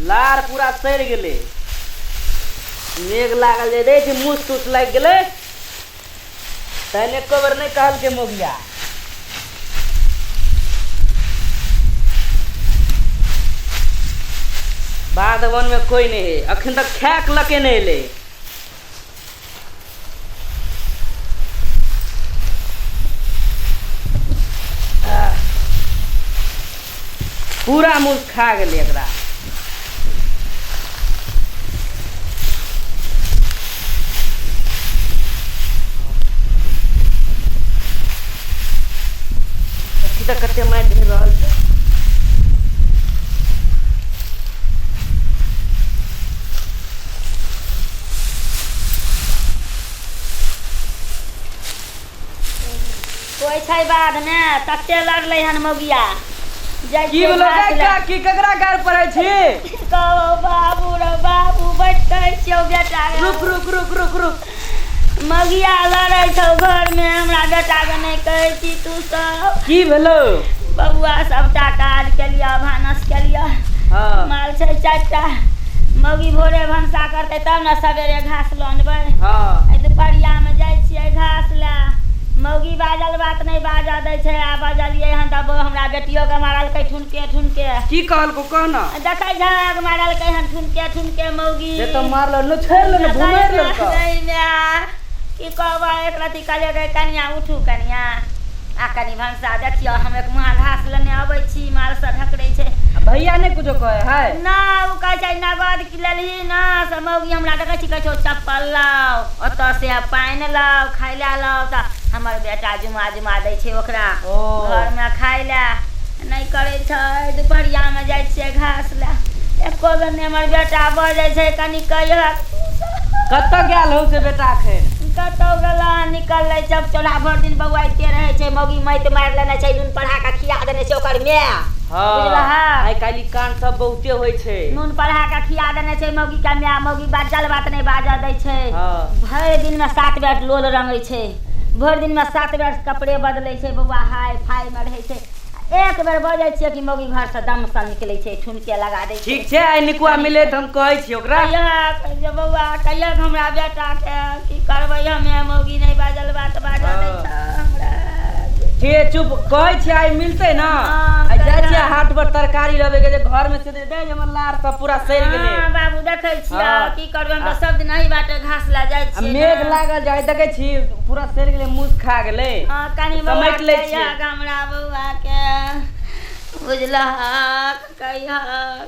लार पूरा सड़ गेले, मेघ लागल जे रे मुस तुस लग गेले तहने एको बेर नहीं कहल के मोगिया। बाधवन में कोई नहीं है, अखन तक खैक लके नहीं ले। पूरा मूस खा गेले एकरा। कते मार ढेर रहल छै। कोई छै बाध में तते लड़ले हन मोगिया। की बोलो की ककरा गार पड़े छी? कहो बाबू रे बाबू बैठे छियो बेटा। रुक रुक रुक रुक रुक। मगिया लड़े छौ घर में, हमरा बेटा के नहीं कहे छी तू सब। की भेलो? बबुआ सबटा काज के लिया, भानस के लिया। हाँ। माल छै 4टा। मगी भोरे भनसा करते तब न सवेरे घास लनबै। हाँ। ए दुपहरिया में जाय छियै घास ला। मौगी बाजल बात नहीं बाजा दै छै। आ बजलियै हन तब हमरा बेटियो के मारल कै ठुनके ठुनके। की कहल को कहना? देखै झग मारल कै हन ठुनके ठुनके मौगी। से तो मारलो न छोड़लो न घुमेर लेलको। की कहबा एक रति कहलियै गे कनिया उठू कनिया आ कनी भनसा देखियो, हम एक मुहा घास लेने अबै छी, माल से ढकरै छै। भैया ने कुछो कहे है ना उ कहै छै नगद की लेलही ना से मौगी हमरा देखै छी कहै छौ चप्पल लाओ, ओतऽ से पानि लाओ, खाय ला लाओ। त हमर बेटा जुमा जुमा दै छै ओकरा घर में खाय ला नहीं करे छै। दुपहरिया में जाय छियै घास ला, एको बेर ने हमर बेटा बजै छै कनी कहिया। कत्तो गेल हो से बेटा खे? कतौ गेला निकललै जब चोला भर दिन बौआइते रहे छै। मौगी माइट मार लेने छै, नून पढ़ा के खिया देने छै ओकर माय। बुझलहा? आइ काल्हि कान सब बहुते होय छै। नून पढ़ा के खिया देने छै मौगी के माय। मौगी बाजल बात नहीं बाजा दै छै। भरि दिन में 7 बेर लोल रंगै छै, भरि दिन में 7 बेर कपड़े बदलै छै। बौआ हाय फाय में रहै छै। एक बेर बजै छियै कि मौगी घर से दम सा निकलै छै, ठुनके लगा दै छै। ठीक छै, आइ निकुआ मिले त हम कहै छी ओकरा। कहिया बौआ कहिया हमरा बेटा के की करबै हमे, मौगी नहीं बाजल बात बाजा दै छै हमरा। के चुप कहै छी आइ मिलते ना। आइ जाय छी हाट पर तरकारी लेबे के, जे घर में से दे हमर लार सब पूरा सड़ गेले। हां बाबू देखै छियै की करबै, हम त सब दिन एही बाटे घास ला जाय छी। मेघ लागल जाय देखै छी पूरा सड़ गेले, मूस खा गेले। हां कनी समेट ले छी हमरा बौआ के। बुझलहा कहिया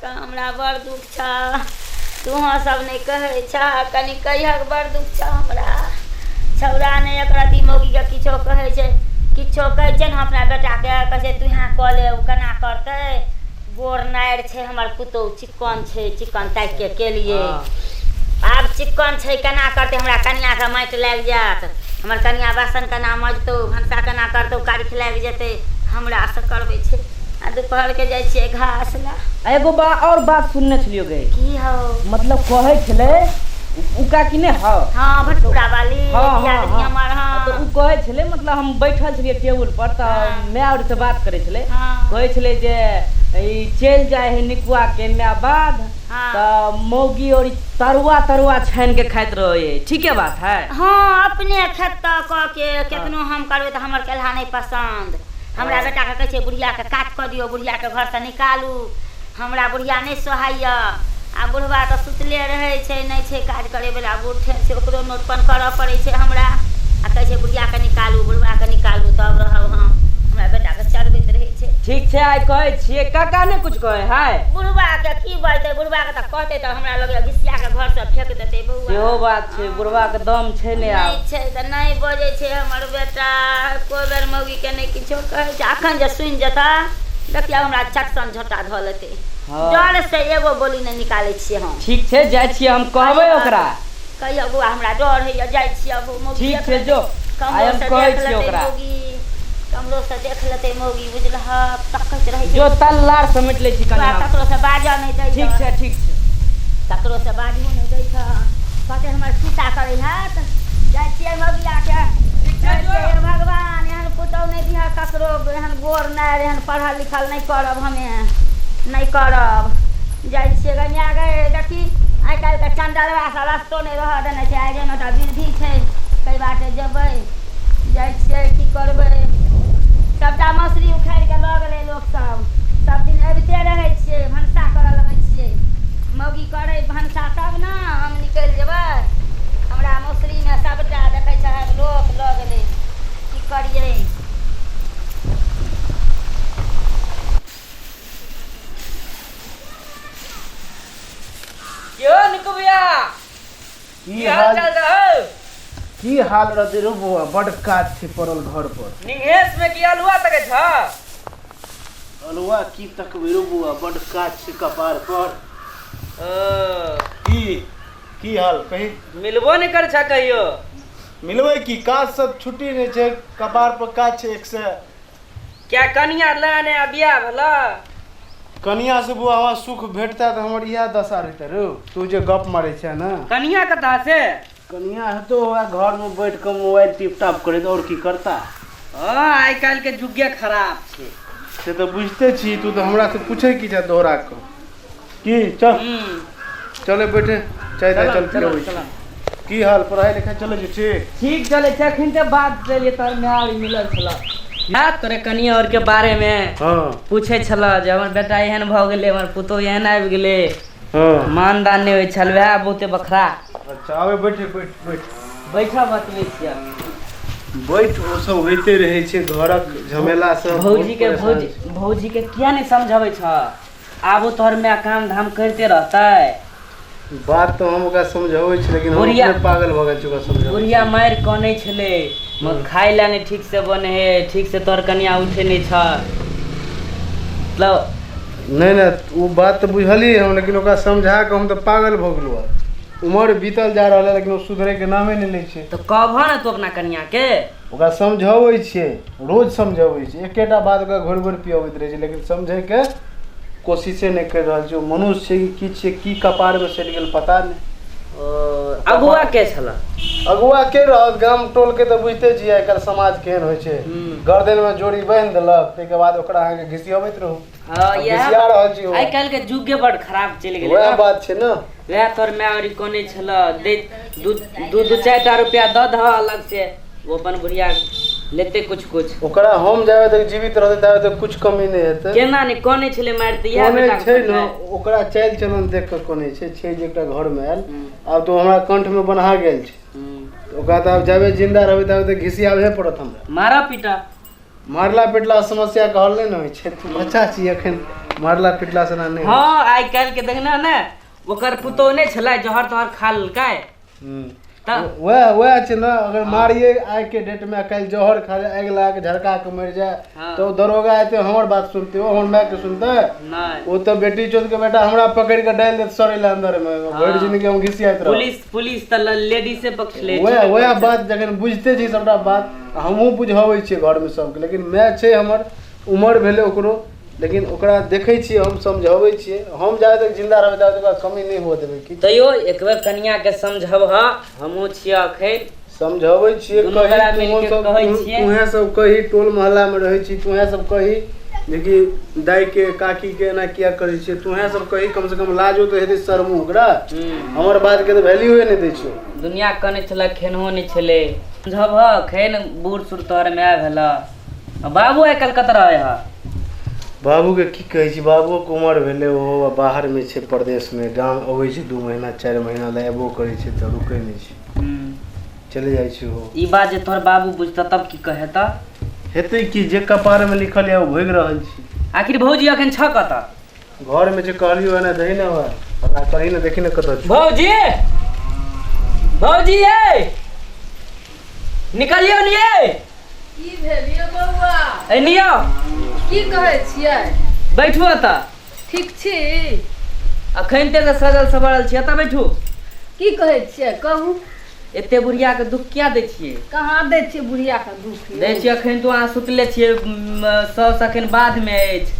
हमरा बड़ दुख छ, तूहो सब नहीं कहै छ कनी कहिया बड़ दुख छ हमरा। छौरा ने एक रति मौगी के किछो कहै छै, किछो कहै छै न अपना बेटा के कहै छै तू यहाँ क ले, उ केना करतै? गोर नारि छै हमर पुतौह, चिक्कन छै, चिक्कन ताकि के केलिए। आब चिक्कन छै केना करतै? हमरा कनिया के माटि लागि जायत, हमर कनिया बासन केना मजतौ, भनसा केना करतौ, कारी लागि जेतै, हमरा से करबै छै। आ दोपहर के जाय छियै घास ला। एगो और बात सुनने छलियो गे। की हो? मतलब कहै छले उका कि ने हो। हां भटूरा वाली याद नहीं हमर। हां तो उ कहै छले मतलब हम बैठल छलिए टेबुल पर त मैं और से बात करे छले। कहै छले जे ई चल जाय है निकुआ के मैं बाद त मौगी और तरुआ तरुआ छान के खाइत रहे। ठीक है बात है? हां अपने खेता क के केतनो हम करबै त हमर केलहा नहीं पसंद। हमरा बेटा के कहै छै बुढ़िया के काट क दियो, बुढ़िया के घर से निकालू, हमरा बुढ़िया नहीं सोहाइया। आ बुढ़वा तो सुतले रहे छै, नहीं छै काज करे वाला बूढ़ छै, ओकरो नोटपन करऽ पड़े छै हमरा। आ कहै छै बुढ़िया के निकालू, बुढ़वा के निकालू तब रहब हम। हमरा बेटा के चरबैत रहे छै। ठीक छै आइ कहै छियै काका ने कुछ कहै है? बुढ़वा के की बाजतै? बुढ़वा के त कहतै त हमरा लगे घिसिया के घर से फेंक देतै बौआ। सेहो बात छै, बुढ़वा के दम छै ने। आब नहीं छै त नहीं बजै छै हमर बेटा। कोई बेर मौगी के नहीं किछो कहै छै। अखन जे सुनि जेता देखिया हमरा चटसन झोटा ध लेतै। डर से एगो बोली नहीं निकालै छियै हम। ठीक छै जाय छियै हम कहबै ओकरा। कहियो बौआ हमरा डर होइया, जाय छियै अब मौगी। ठीक छै जो आइ हम कहै छियै ओकरा। कमरो से देख लेतै मौगी, बुझलहा तकैत रहै छै। जो तल्लार समेट ले छी कनी। ककरो से बाजा नहीं दै। ठीक छै ठीक छै। ककरो से बाजू नहीं दै छ। कहते हमर खिस्सा करै हैत। जाय छियै मौगिया के। ठीक छै जो भगवान एहन पुतौह नहीं दिहा ककरो, एहन गोर नारि, एहन पढ़ल लिखल नहीं करब हमे, नहीं करब। जाइ छियै गनिया गए देखी आइ काल्हिके चंडलवा सब रस्तो नहि रह देने छै। आइ जेना तऽ वृद्धि छै कई बाटे जेबै जाइ छियै की करबै। सबटा मौसरी उखाड़ि कऽ लऽ गेलै लोकसभ। सब दिन अबिते रहै छियै भनसा करऽ लगै छियै। मौगी करै भनसा तब ने हम निकलि जेबै। हमरा मौसरीमे सबटा देखै छै लोक लऽ गेलै की करियै। यो निकू भैया की हाल चाल रहौ? की हाल रहते रो बउआ, बड़ काज छै पड़ल घर पर। निंगेश में की अलुआ तके छ? अलुआ की तकबे रो बउआ, बड़ काज छै कपार पर। की हाल कही? मिलबो नहीं कर छ कहियो? मिलबै की, काज सब छुट्टी नहीं छै, कपार पर काज छै एक से। क्या कनिया लाने बियाह भला? कनिया से बुआ हमरा सुख भेटता तो हमर इएह दशा रहते रो। तू जे गप मारे छै ना, कनिया कतऽ से? कनिया हेतो घर में बैठ के मोबाइल टिप टाप करे और की करता। आइ काल्हि के जुगे खराब छै से तो बुझते छी। तू तो हमरा से पूछे की छै दोहरा के की? चल चले बैठे चाय दे चल पियो। की हाल, पढ़ाई लिखाई चले छै? ठीक ठीक चले छै। अखन ते बात चलिए तर मार मिलल छला तोरे कनिया और के बारे में पूछे छला जे हमर बेटा एहन भ गेले, हमर पुतो एहन आबि गेले, मानदान नहीं होय छल, वएह बहुते बखरा। अच्छा आबे बैठे बैठा बतबै छियै। बैठ, ओ सब होइते रहे छै घरक झमेला सब। भौजी के किया नहीं समझाबै छ? आबो तोहर में काम धाम करते रहतै। बात तो हम ओकरा समझाबै छी, लेकिन हम अपने पागल भ गेल छी ओकरा समझाबै। बुढ़िया मार कनै छले, खाइ ला नहीं ठीक से बने है, ठीक से तोहर कनिया उठे नहीं छ। मतलब नहीं वो बात तो बुझली हम, लेकिन ओकरा समझा के हम तो पागल भ गेलुआ। उम्र बीतल जा रहल है लेकिन वो सुधरे के नामे नहीं लै छै। तो कहबो ना तू अपना कनिया के। ओकरा समझाबै छियै, रोज समझाबै छियै, एकेटा बात ओकरा घोर घोर पियाबैत रहै छै, लेकिन समझे के कोशिशे नहीं कर रहल छै। मनुष्य छै कि छै, की कपार में सटि गेल पता नहीं। अगुआ के छला? अगुआ के रहत, गाम टोल के तो बुझते छी आइ काल्हि समाज केहन होइ छै। गर्दन में जोड़ी बांधि देलक, ताहिके बाद ओकरा अहाँके घिसियाबैत रहू। घिसिया रहल छी। आइ काल्हि के जुगे बड़ खराब चलि गेलै। वएह बात छै ना। वएह तोर माय और कोने छला दे दू चार रुपया द द अलग से, वो अपन बुढ़िया लेते कुछ ओकरा हम जावे तक जीवित रहते तावे तक कुछ कमी नहीं हेते। केना नहीं कोने छले मारते इहा कोने छै न, ओकरा चाल चलन देख के कोने छै जे एकटा घर में आयल। अब तो हमरा कंठ में बन्हा गेल छै। ओकरा त अब जावे जिंदा रहबे तावे तक घिसियाबे पड़त हमरा। मारा पीटा मारला पिटला समस्या कहल नहीं न होइ छै। तू बच्चा छी एखन, मारला पिटला से ना नहीं। हां आइ काल्हि के देखना ना, ओकर पुतो नहीं छला जहर तोहर खा ललकै। वह छै ना, अगर मारिए आइ के डेट में कल जहर खा जाए, आग लगा के झड़का के मर जाए, तो दरोगा आते हमर बात सुनते, वो हमर माय के सुनते नहीं। वो तो बेटी चोद के बेटा हमरा पकड़ के डाल देत सरेला अंदर में, भर जिंदगी हम घिसियात रह। पुलिस त लेडीज से पक्ष ले। वह बात जखन बुझते छी सबटा बात, हमहू बुझाबै छियै घर में सबके, लेकिन माय छै हमर, उम्र भेले ओकरो, लेकिन ओकरा देखै छियै, हम समझाबै छियै। हम जाए तक जिंदा रहबै ताबे तक कमी नहीं हो देबै की। तैयो एक बेर कनिया के समझबह, हमहू छियै अखन समझाबै छियै। तुहे सब कही, टोल मोहल्ला में रहै छी, तुहे सब कही जेकि दाई के काकी के एना किया करै छियै, तुहे सब कही, कम से कम लाजो तो हेतै शर्मो ओकरा। हमर बात के तो वैल्यू नहीं दै छियो। दुनिया कने छला खेनहो नहीं छले, समझबह खेन बूढ़ सुर तोहर माय भेला। बाबू आइ काल्हि कत रहै है? बाबू के की कहै छी, बाबू के उम्र भेले, वो बाहर में छै, प्रदेश में। गांव अबै छै 2 महीना 4 महीना ले, एबो करै छै त रुकै नहीं छै, चले जाइ छै। हो ई बात जे तोहर बाबू बुझता तब की कहेता? हेतै कि जे कपार में लिखल है वो भोग रहल छी। आखिर भौजी अखन छ कत? घर में जे कहलियो है ना, दही ना हुआ पता करी ना, देखी ना कत छै। भौजी ए निकलियो निये। की भेलियो बौआ? ए नियो की कहै छियै? बैठू त। ठीक छी? अखन ते सजल सवरल छियै, त बैठू। की कहै छियै कहू? एते बुढ़िया के दुख क्या दै छियै? कहाँ दै छियै बुढ़िया के दुख? दै छियै अखन तो अहाँ सुतले छियै, 100 सेकंड बाद में अछि,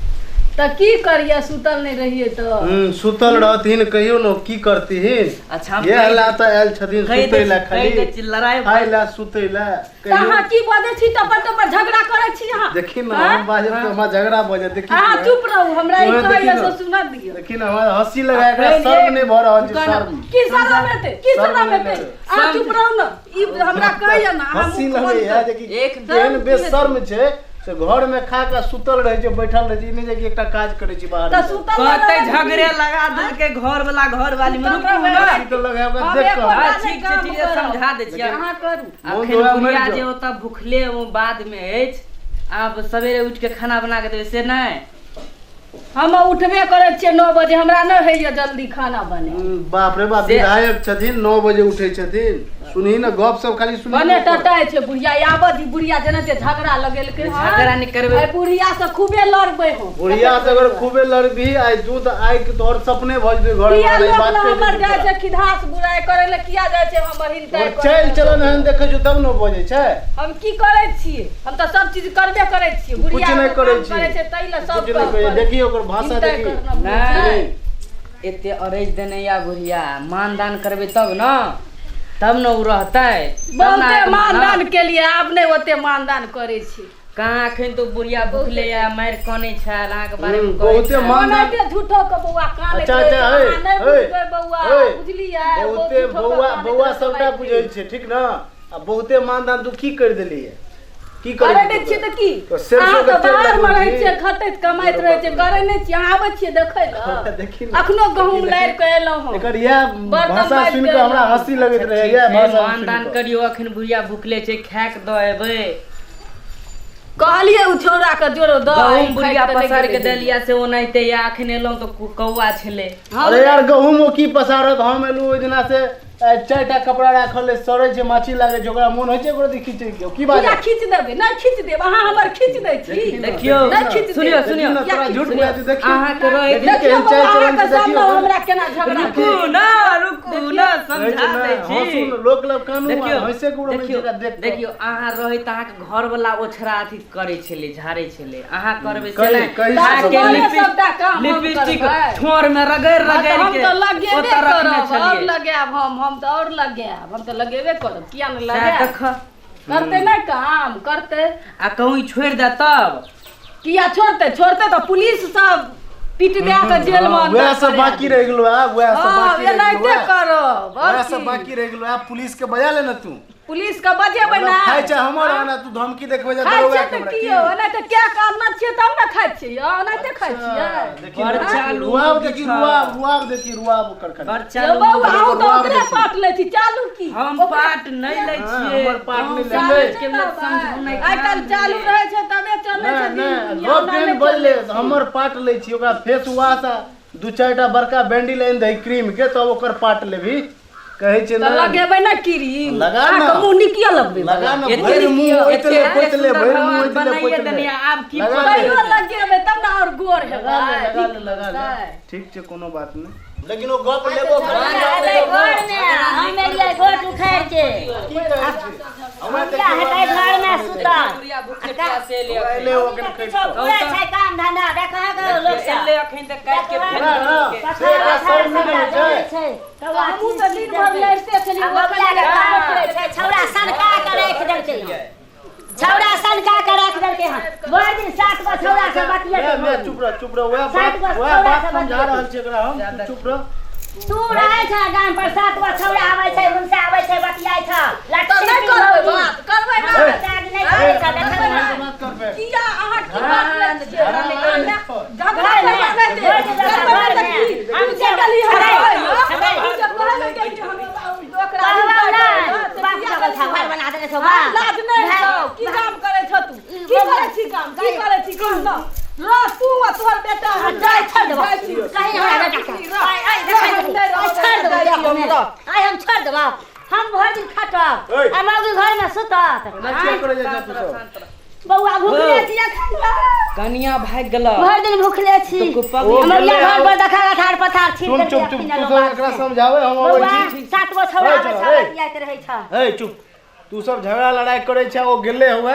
तो की करिए सुतल नहीं रहिए तो सुतल रहथिन कहियो न की करतिहिन। अच्छा ये हल्ला त आयल छथिन सुतै ला खाली लड़ाई खाइ ला सुतै ला कहाँ की बजे छी टपर टपर झगड़ा करे छी यहाँ देखी न हम बाजे तो हमरा झगड़ा बजे देखी हां चुप रहू हमरा ई कहिए से सुना दियो देखी न हमरा हंसी लगा के शर्म नहीं भ रहल छै शर्म की शर्म हेते की शर्म हेते आ चुप रहू न ई हमरा कहिए ना हंसी लगे है देखी एक देन बेशर्म छै से घर में खा के सुतल रहे छै बैठल रहे छै नहीं जे कि एकटा काज करे छी बाहर त सुतल कहते झगड़े लगा दे के घर वाला घर वाली में रुकू ना सुतल लगा के देख के ठीक छै ठीक है समझा दे छी कहां करू अखन बुढ़िया जे ओता भूखले ओ बाद में अछि आप सवेरे उठ के खाना बना के देबे से नहीं हम उठबे करे छियै 9 बजे हमरा न होइए जल्दी खाना बने बाप रे बाप विधायक छथिन 9 बजे उठे छथिन सुनी न गप सब खाली सुनी बने टटाय छै बुढ़िया आबद बुढ़िया जेना जे झगड़ा लगेलकै झगड़ा नहीं करबे ए बुढ़िया से खूबे लड़बै हो बुढ़िया से अगर खूबे लड़बी आइ दूध आइ के तोहर सपने भ जेतै घर किया वाला लोग बात न हमर जाय पे छै खिधास बुराई करे ले किया जाय छै हमर हिलताय चल चलन हन देखै छु तब न बजे छै हम की करे छी हम त सब चीज करबे करे छी बुढ़िया कुछ नहीं करे छी करे छै तै ले सब कुछ नहीं करे देखी ओकर भाषा देखी नहीं एते अरेज देने या बुढ़िया मानदान करबे तब न तब न उ रहतै बहुते मानदान के लिए आप नहीं ओते मानदान करे छी कहाँ अखन तो बुढ़िया भूखले या मार कने छल अहाँ के बारे में बहुते मानदान के झूठो के बौआ कान अच्छा अच्छा नहीं बुझबै बौआ बुझलियै बहुते बौआ सबटा बुझै छै ठीक न आ बहुते मानदान तू की कर देली है की करे करे छी त की अहाँ त बाहर में रहै छियै खटैत कमाइत रहै छियै करे नै छी अहाँ आबै छियै देखै ल देखी अखनो गहूम लारि के एलौ हम एकर यह भाषा सुन के हमरा हंसी लगैत रहे यह भाषा मानदान करियो अखन बुढ़िया भूखले छै खाए के द एबै कहलिए उ छोरा के जोरो द गहूम बुढ़िया पसार के देलिया से ओनाइते या अखन एलौ तो कौआ छले अरे यार गहूम की पसारत हम एलू ओइ दिना से 4टा कपड़ा राखल है सड़े छै माछी लागे छै ओकरा मोन होय छै ओकरा खींचे के की बात या खींच देबे ना खींच देब अहाँ हमर खींच दै छी देखियो सुनियो सुनियो तोरा झूठ बोलै छै देखी अहाँ के रहे देखियो चल चल देखियो हमरा केना झगड़ा रुकू ना समझा दै छी सुन लोक लब कानून हंसे के उड़ै छै देख देखियो अहाँ रहे त अहाँ के घर वाला ओछरा अथी करे छले झाड़े छले अहाँ करबे से नहीं के लिपस्टिक ठोर में रगड़ रगड़ के हम तो लगेबे करब और लगाब हम तो और लगाब हम तो लगेबे करब किया न लगाब करते नहीं काम करते आ कहूँ छोड़ दे तब किया छोड़ते तो पुलिस सब पीट दे के जेल में वह सब बाकी रह गेलो है वह सब बाकी रह गेलो करब वह सब बाकी रह गेलो है पुलिस के बजा ले न तू पुलिस का बजेबै ना खाइ छै हमर आना तू धमकी देखबै जा दरोगा के हमरा की ओना त क्या करना छियै तब ना खाइ छियै ओना त खाइ छियै घर चालू रुआब देखी रुआब ओकर कर घर चालू बाबू हम तो ओकरे पाट ले छी चालू की हम पाट नहीं ले छियै हमर पाट नहीं ले के लोग समझू नहीं आइ काल चालू रहे छै तबे चले छै नहीं गप बोलले हमर पाट ले छी ओकरा फेस वाश 2-4टा बड़का बैंडी लाइन दई क्रीम के तब ओकर पाट लेबी कहे छै ना लगेबै ना क्रीम लगा ना मुंह निकिया लगबे लगा ना भरि मुंह ओतले पोतले भरि मुंह ओतले पोतले आब की कहियो लगेबै तब ना और गोर हेबै लगा ले ठीक छै कोनो बात नहीं लेकिन वो गप लेबो घर में हम एलियै गोट उखाड़ के हमरा हटाई घर में सुता से ले ले ओकन किछो पूरा छै काम धंधा देखा के लोग सब ले अखन तक काट के फेंक से का सब मिलै छै कौआ हमहू त दिन भर लड़ते छली बगला के काम करे छै छौड़ा सनका के राख देलकै छौड़ा सनका के राख देलकै हन भर दिन 7 गो छौड़ा से बतिया चुप रह वह बात समझा रहल छै एकरा हम चुप रह तू रहे छ गाम पर 7 गो छौड़ा आबै छै उनसे आबै छै बतियाय छ तो नहीं करबै ना काज नहीं करे छ देखै ना मत करबे किया अहाँ की बात ले छियै झगड़ा घर में करबै की हम से गली घर बना देने छौ बा लाज नहीं छौ की काम करे छ तू की करे छी काम ना रो तू आ तोहर बेटा जाय छोड़ देबो कहीं हमरा बेटा आई हम छोड़ देबो हम भर दिन खटब हमरा घर में सुतत लक्ष्य करे जा तू सब बौआ भूखले छी अखन कनिया भाग गेल भर दिन भूखले छी हमरिया घर पर देखा ठाड़ पथार छी चुप चुप तू सब एकरा समझावे हम आबै छी 7 गो छौड़ा बच्चा बतियाइत रहै छ ए चुप तू सब झगड़ा लड़ाई करे छे ओ गेले हुए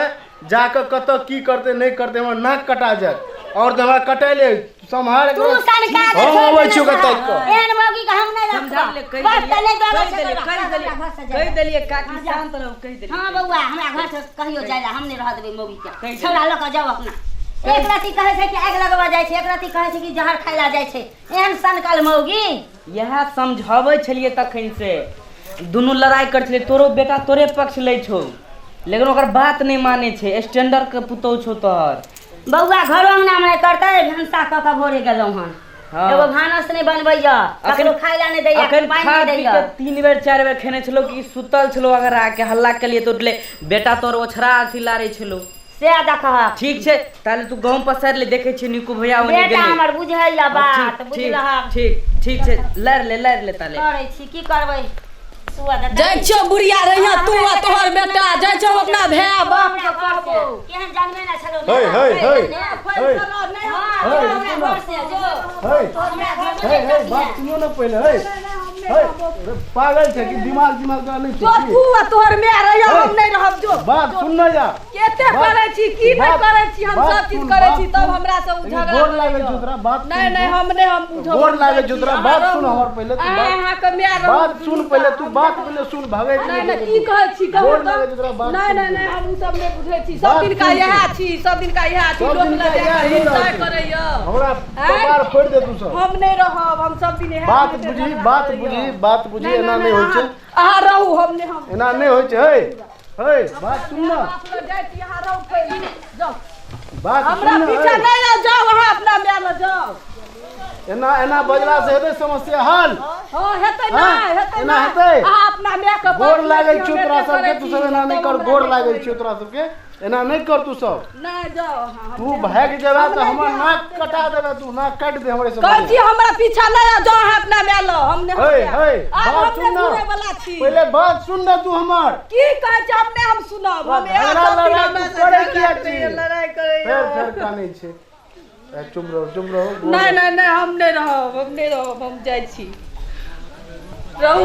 जाके कत की करते नहीं करते हमर नाक कटा जाए और तो हमरा कटेले संभाल तू सनका दे हम आबै छु कतै को एहन मौगी के हम नहीं समझा ले कह देलिए काकी शांत रहो कह देलिए। हां बउआ हमरा घर से कहियो जाइला हम नहीं रह देबे मौगी के छोड़ा ल के जाओ अपना। एक राती कहे छै कि आग लगवा जाय छै एक राती कहे छै कि जहर खाइला जाय छै एहन सनकल मौगी। यह समझाबै छलिए तखन से दुनू लड़ाई कर छले तोरो बेटा तोरे पक्ष ले छौ लेकिन ओकर बात नहीं माने छे स्टैंडर्ड के पुतौ छौ तोहर। बउआ घरो अंगना में करते घंटा क के भोरे गेलौ हन एगो भानस नहीं बनबैया ककरो खाइला नहीं दैया पानी नहीं दैया 3 बेर 4 बेर खेने छलो कि सुतल छलो अगर आके हल्ला के लिए तो बेटा तोर ओछरा सिलारे छलो से देखा ठीक छे ताले तू गांव पसार ले देखे छे निकू भैया ओने गेले बेटा हमर बुझैया बात बुझलहा ठीक छे लड़ ले ताले करे छी की करबै जाय छो बुढ़िया रहिया तू आ तोहर बेटा जाय छो अपना भाई बाप के कहबो केहन जानबे ना छलो हे बात सुनो ना पहले हे पागल छे कि दिमाग का नहीं तो तू आ तोहर में रहिया हम नहीं रहब जो बात सुन ना जा केते करे छी की नहीं करे छी हम सब चीज करे छी तब हमरा से झगड़ा गोर लागे जुतरा बात नहीं हम नहीं हम बुझो गोर लागे जुतरा बात सुन हमर पहले तू हां के में बात सुन पहले तू बात पहले सुन भागे नहीं की कहै छी गोर लागे जुतरा बात नहीं हम उ सब नहीं बुझै छी सब दिन का यह छी सब दिन का यह छी लोग लगे करैया हमरा कपार फोड़ दे तू सब हम नहीं रहब हम सब दिन यह बात बुझी एना नहीं होय छै आहा रहू हम नहीं हम एना नहीं होय छै हे बात सुन ना जाय छी यहां रहू पहले जाओ बात हमरा पीछे नहीं जाओ वहां अपना में में जाओ एना बजला से हेतै समस्या हल हां हेतै नहीं हेतै एना हेतै आहा अपना में के गोर लागे छै तोरा सबके तू सब एना नहीं कर गोर लागे छै तोरा सबके एना नहीं कर तू सब नहीं जाओ तू भाग जेबा त हमर नाक कटा देबे तू नाक काट दे हमरे सब कहती हमरा पीछा नहीं जाओ अपना में लो हमने हे बात सुन ना पहले बात सुन ना तू हमर की कहै छै हमने हम सुनब हम करे किया छी लड़ाई करे फेर कानै छै चुप रहो नहीं हम नहीं रहब हम जाय छी रहू